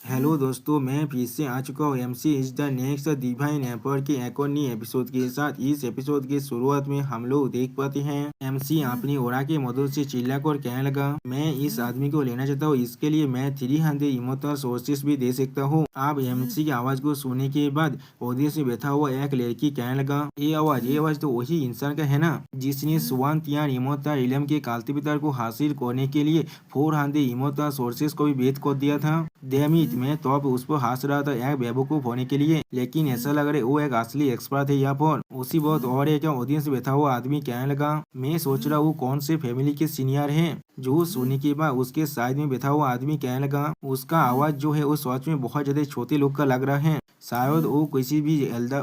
Hello दोस्तों, मैं फिर से आ चुका हूँ MC is the next divine empire के एक और नई एपिसोड के साथ। इस एपिसोड की शुरुआत में हम लोग देख पाते हैं एमसी अपनी ओरा के मदद से चिल्लाकर कहने लगा, मैं इस आदमी को लेना चाहता हूँ, इसके लिए मैं 300 इमोटल सोर्सेस भी दे सकता हूँ। आप एमसी की आवाज को सुनने के बाद ऑडियंस में बैठा हुआ एक लड़की कहने लगा, ये आवाज तो वही इंसान का है ना जिसने स्वान तियान इमोटल इलम के कल्टीवेटर को हासिल करने के लिए 400 इमोटल सोर्सेस को भी भेद कर दिया था। डेमिट, मैं तो अब उस पर हंस रहा था एक बेवकूफ होने के लिए, लेकिन ऐसा लग रहा है वो एक असली एक्सपर्ट है यहाँ पर। उसी बहुत और एक ऑडियंस बैठा हुआ आदमी कहने लगा, मैं सोच रहा हूँ कौन से फैमिली के सीनियर हैं। जो सुनने के बाद उसके साइड में बैठा हुआ आदमी कहने लगा, उसका आवाज जो है वो सच में बहुत ज्यादा छोटे लोग का लग रहा है, शायद वो किसी भी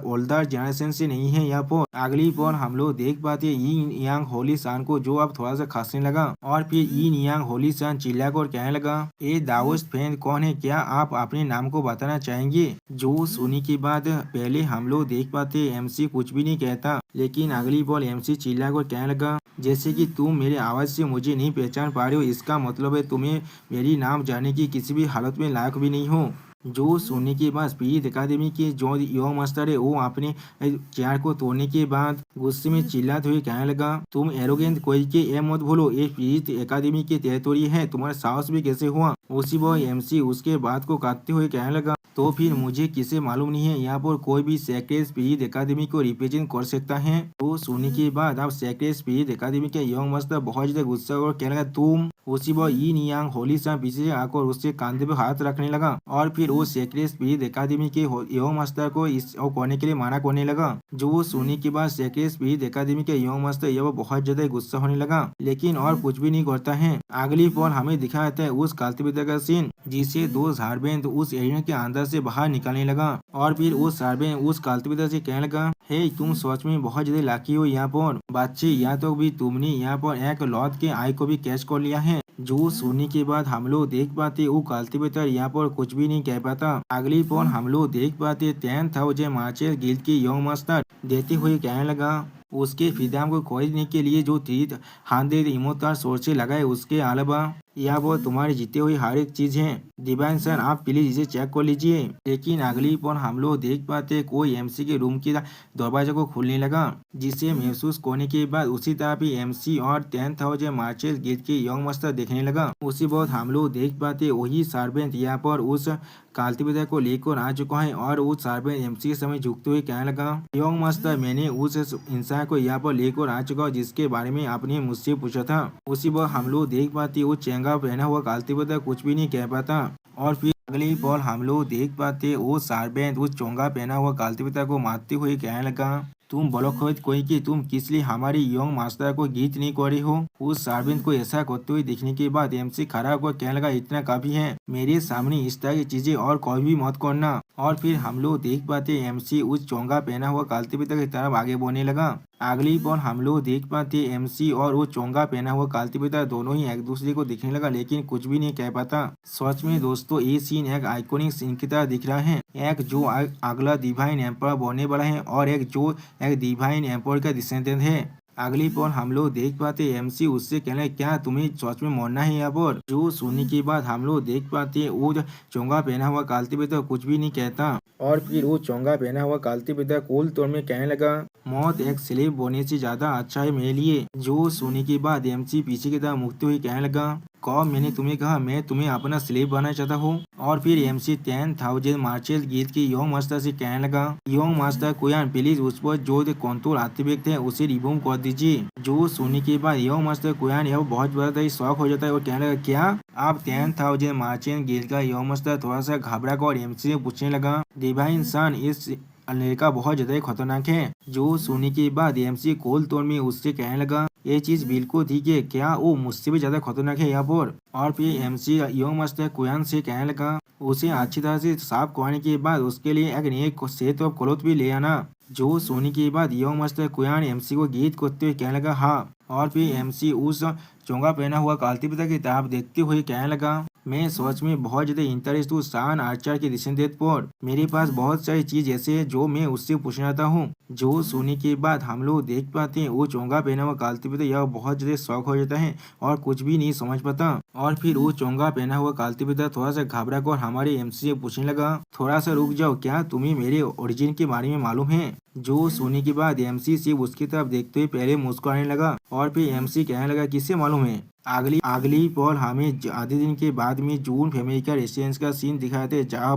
ओल्डर जनरेशन से नहीं है। यहाँ पर अगली पर हम लोग देख पाते यिन यांग होली सान को, जो अब थोड़ा सा खांसने लगा और फिर यिन यांग होली सान चिल्लाकर कहने लगा, ए दाओस्ट फैन कौन है, क्या आप अपने नाम को बताना चाहेंगे। जो सुनी के बाद पहले हम लोग देख पाते एमसी कुछ भी नहीं कहता, लेकिन अगली बॉल एमसी चिल्लाकर कहने लगा, जैसे कि तुम मेरे आवाज से मुझे नहीं पहचान पा रहे हो, इसका मतलब है तुम्हें मेरी नाम जानने की किसी भी हालत में लायक भी नहीं हो। जो सुनने के बाद स्पीड अकादमी के जो यंग मास्टर है वो अपने चेयर को तोड़ने के बाद गुस्से में चिल्लाते हुए कहने लगा, तुम एरोगेंट कोई के ये मत भूलो, ये स्पीड अकादमी की टेरिटोरी है, तुम्हारा साहस भी कैसे हुआ। उसी बॉय एमसी उसके बात को काटते हुए कहने लगा, तो फिर मुझे किसे मालूम नहीं है यहाँ पर कोई भी सेक्रेट स्पिरिट एकेडमी को रिप्रेजेंट कर सकता है। तो सुनने के बाद अब सेक्रेट स्पिरिट एकेडमी के यंग मास्टर बहुत ज्यादा गुस्सा और कहने लगा, तुम। उसी बॉय यिन यांग होली सा पीछे आकर उसके कंधे पे हाथ रखने लगा और फिर वो सेक्रेट स्पिरिट एकेडमी के यंग मास्टर को इस करने के लिए मना करने लगा। जो सुनने के बाद सेक्रेट स्पिरिट एकेडमी के यंग मास्टर ये बहुत ज्यादा गुस्सा होने लगा, लेकिन और कुछ भी नहीं करता है। अगली पल हमें दिखाया जाता है उस कल्टीवेटर का सीन, जिसे दो झारबेंद उस एरिया के अंदर से बाहर निकलने लगा और फिर उस झारबेंद उस कल्टीवेटर से कहने लगा, हे तुम सच में बहुत ज्यादा लाकी हो यहाँ पर बच्चे, यहाँ तो भी तुमने यहाँ पर एक लॉट के आई को भी कैच कर लिया है। जो सुनने के बाद हम लोग देख पाते वो कल्टीवेटर यहाँ पर कुछ भी नहीं कह पाता। अगली पल हम लोग देख पाते 10,000 मार्चेस गिल्ड के यंग मास्टर देते हुए कहने लगा, उसके फिदाम को खरीदने के लिए जो 300 इमोटल सोर्सेस लगाए, उसके अलावा यह वो तुम्हारी जीते हुई हर एक चीज है। डिवाइन सर आप प्लीज इसे चेक कर लीजिए। लेकिन अगली पर हम लोग देख पाते कोई एमसी के रूम के दरवाजा को खुलने लगा, जिसे महसूस करने के बाद उसी तरह भी एमसी और 10,000 मार्चेस गिल्ड के यंग मास्टर देखने लगा। उसी वक्त हम लोग देख पाते वही सर्वेंट यहाँ पर उस कल्टीवेटर को लेकर आ चुका है और उस सर्वेंट एमसी के समय झुकते हुए कहने लगा, यंग मास्टर मैंने उस इंसान को यहाँ पर लेकर आ चुका हूँ जिसके बारे में आपने मुझसे पूछा था। उसी वक्त हम लोग देख पाते वो चेंगा पहना हुआ कल्टीवेटर कुछ भी नहीं कह पाता और फिर अगली पल हम लोग देख पाते वो सर्वेंट उस चोंगा पहना हुआ कल्टीवेटर को मारते हुए कहने लगा, तुम बलौखत कोई कि तुम किस लिए हमारी यंग मास्टर को गीत नहीं कर रही हो। उस सर्वेंट को ऐसा करते हुए देखने के बाद एमसी खड़ा होकर कहने लगा, इतना काफी है, मेरे सामने इस तरह की चीजें और कोई भी मत करना। और फिर हम लोग देख पाते एमसी उस चोंगा पहना हुआ कल्टीवेटर की तरफ आगे बढ़ने लगा। अगली पल हम लोग देख पाते एमसी और वो चोंगा पहना हुआ कल्टीवेटर दोनों ही एक दूसरे को दिखने लगा, लेकिन कुछ भी नहीं कह पाता। सच में दोस्तों ये सीन एक आइकॉनिक सीन की तरह दिख रहा है, एक जो अगला डिवाइन एम्पायर बनने वाला है और एक जो एक डिवाइन एम्पायर का डिसेंडेंट है। अगली पल हम लोग देख पाते एमसी उससे कहने, क्या तुम्हें सच में मरना है यहाँ पर। जो सुनने के बाद हम लोग देख पाते वो चोंगा पहना हुआ कल्टीवेटर कुछ भी नहीं कहता और फिर वो चोंगा पहना हुआ कल्टीवेटर कोल तौर में कहने लगा, मौत एक स्लेव बनने से ज्यादा अच्छा है मेरे लिए। जो सुनने के बाद एमसी पीछे की तरफ मुड़ते हुए कहने लगा, कौन मैंने तुम्हें कहा मैं तुम्हें अपना स्लेव बनाना चाहता हूँ। और फिर एमसी 10,000 मार्चेस गिल्ड के यंग मास्टर से कहने लगा, यंग मास्टर कुयान प्लीज उस पर जो कंट्रोल आर्टिफैक्ट है उसे रिमूव कर दीजिए। जो सुनने के बाद यंग मास्टर कुयान यह बहुत बड़ा शौक हो जाता है और कहने लगा, क्या आप 10,000 मार्चेस गिल्ड का यंग मास्टर थोड़ा सा घबरा कर एमसी से पूछने लगा, डिवाइन सन इस लड़का बहुत ज्यादा खतरनाक है। जो सुनने के बाद एमसी कोल तौर में उससे कहने लगा, ये चीज बिल्कुल ठीक है, क्या वो मुझसे भी ज्यादा खतरनाक है यहाँ पर। और फिर एमसी यंग मास्टर कुयान से कहने लगा, उसे अच्छी तरह से साफ करने के बाद उसके लिए एक नए सेट ऑफ क्लोथ भी ले आना। जो सोने के बाद यंग मास्टर कुयान एमसी को गीत करते हुए कहने लगा, हाँ। और फिर एमसी उस चोंगा पहना हुआ कल्टीवेटर की तरफ देखते हुए कहने लगा, मैं सच में बहुत ज्यादा इंटरेस्ट हूँ शान आर्चर के डिसेंडेंट पर। मेरे पास बहुत सारी चीज ऐसे है जो मैं उससे पूछना चाहता हूँ। जो सुनने के बाद हम लोग देख पाते हैं वो चोंगा पहना हुआ काल्तिबेतर यह बहुत ज्यादा शौक हो जाता है और कुछ भी नहीं समझ पाता। और फिर वो चोंगा पहना हुआ काल्तिबेतर थोड़ा सा घबरा कर हमारे एमसी से पूछने लगा, थोड़ा सा रुक जाओ, क्या तुम्हें मेरे ओरिजिन के बारे में मालूम है? जो सुनने के बाद एमसी सिर्फ उसकी तरफ देखते हुए पहले मुस्कुराने लगा और फिर एमसी कहने लगा, किससे मालूम है? अगली अगली पल हमें आधे दिन के बाद में जून फैमिली का रेसिडेंस का सीन दिखाए थे, जहाँ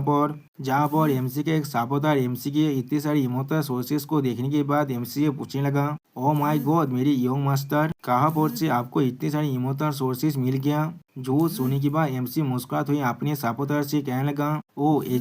पर एमसी का एक सापोदार एमसी के इतने सारे इमोशनल सोर्सेस को देखने के बाद एमसी से पूछने लगा, ओ माय गॉड मेरे यंग मास्टर, कहाँ पर से आपको इतने सारे इमोशनल सोर्सेस मिल गया? जो सुनने के बाद एमसी मुस्कुराते हुए अपने सापोदार से कहने लगा, ओ ये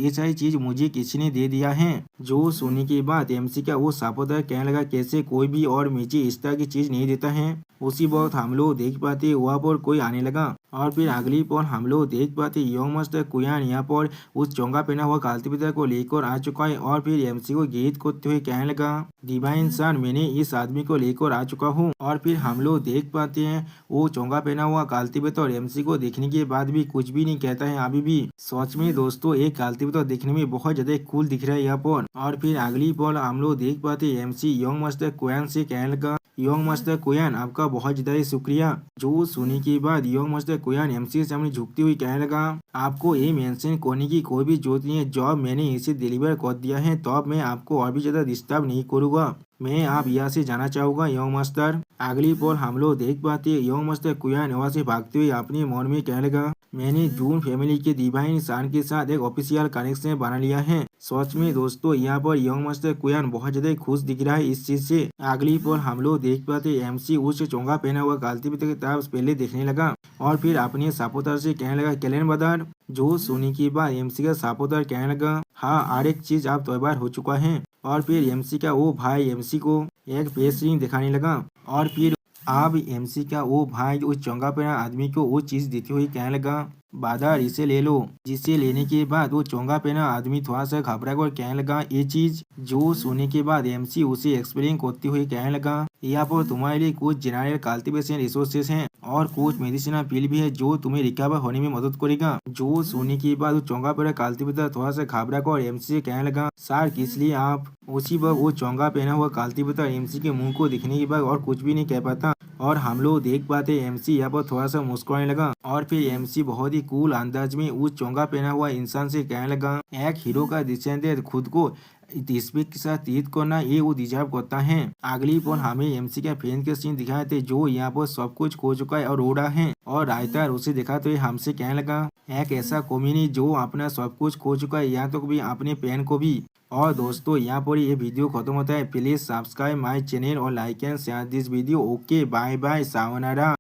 सारी चीज मुझे किसी ने दे दिया है। जो सुनने के बाद एमसी का वो सापोदार कहने लगा, कैसे कोई भी और मुझे इस तरह की चीज नहीं देता है। उसी वक्त हम लोग देख पाते वहाँ पर कोई आने लगा और फिर अगली पल हम लोग देख पाते यंग मास्टर कुयान यहाँ पर उस चोंगा पहना हुआ काल्तिबेतर को लेकर आ चुका है और फिर एमसी को गीत करते हुए कहने लगा, डिवाइन सन मैंने इस आदमी को लेकर आ चुका हूँ। और फिर हम लोग देख पाते हैं वो चोंगा पहना हुआ काल्तिबेतर एमसी को देखने के बाद भी कुछ भी नहीं कहता है अभी भी। सच में दोस्तों एक काल्तिबेतर देखने में बहुत ज्यादा कूल दिख रहा है यहाँ पर। और फिर अगली पल हम लोग देख पाते एमसी यंग मास्टर कुयान से कहने लगा, यंग मास्टर कुयान आपका बहुत ज्यादा शुक्रिया। जो सुनने के बाद यंग मास्टर कुयान एमसी के सामने झुकती हुई कहने लगा, आपको ये मेंशन करने की कोई भी जरूरत नहीं है, जब मैंने इसे डिलीवर कर दिया है तब मैं आपको और भी ज्यादा डिस्टर्ब नहीं करूंगा। मैं आप यहाँ से जाना चाहूंगा यंग मास्टर। अगली पल हम लोग देख पाते यंग मास्टर कुयान वहाँ से भागते हुए अपने मन में कहने लगा, मैंने जून फैमिली के डिवाइन सन के साथ एक ऑफिशियल कनेक्शन बना लिया है। सच में दोस्तों यहाँ पर यंग मास्टर कुयान बहुत ज्यादा खुश दिख रहा है इस चीज से। अगली पल हम लोग देख पाते एमसी उस चोंगा पहना हुआ काल्तिबेतर की तरफ पहले देखने लगा और फिर अपने सापोदार से कहने लगा, कैलेंडर बदर। जो सुनने के बाद एमसी का सापोदार कहने लगा, हाँ हर एक चीज आप तैयार हो चुका है। और फिर एमसी का वो भाई एमसी को एक फेस रिंग दिखाने लगा और फिर अब एमसी का वो भाई उस चोंगा पहना आदमी को वो चीज देते हुए कहने लगा, बादर इसे ले लो। जिसे लेने के बाद वो चोंगा पहना आदमी थोड़ा सा घबरा कर कहने लगा, ये चीज। जो सुनने के बाद एमसी उसे एक्सप्लेन करते हुए कहने लगा, यहाँ पर तुम्हारे लिए कुछ जनरल कल्टीवेशन रिसोर्सेस हैं और कुछ मेडिसिनल पिल भी है जो तुम्हें रिकवर होने में मदद करेगा। जो सुनने के बाद वो चोंगा पहना कल्टीवेटर थोड़ा सा घबरा कर एमसी से कहने लगा, सर किस लिए आप? उसी वक्त वो चोंगा पहना हुआ कल्टीवेटर एमसी के मुंह को दिखने के बाद और कुछ भी नहीं कह पाता और हम लोग देख पाते एमसी यहाँ पर थोड़ा सा मुस्कुराने लगा और फिर एमसी बहुत ही कूल अंदाज में उस चोंगा पहना हुआ इंसान से कहने लगा, एक हीरो का डिसेंडेंट खुद को रिस्पेक्ट के साथ ट्रीट करना ये वो डिजर्व करता है। अगली पल हमें एमसी के फैन के सीन दिखाए थे जो यहाँ पर सब कुछ खो चुका है और रो रहा है और रायता उसे दिखाते हुए हमसे कहने लगा, एक ऐसा कॉम्युनिटी जो अपना सब कुछ खो चुका है यहाँ तक भी अपने फैन को भी। और दोस्तों यहाँ पर ये वीडियो खत्म होता है। प्लीज सब्सक्राइब माय चैनल और like and share this video. Okay bye bye, सावनारा।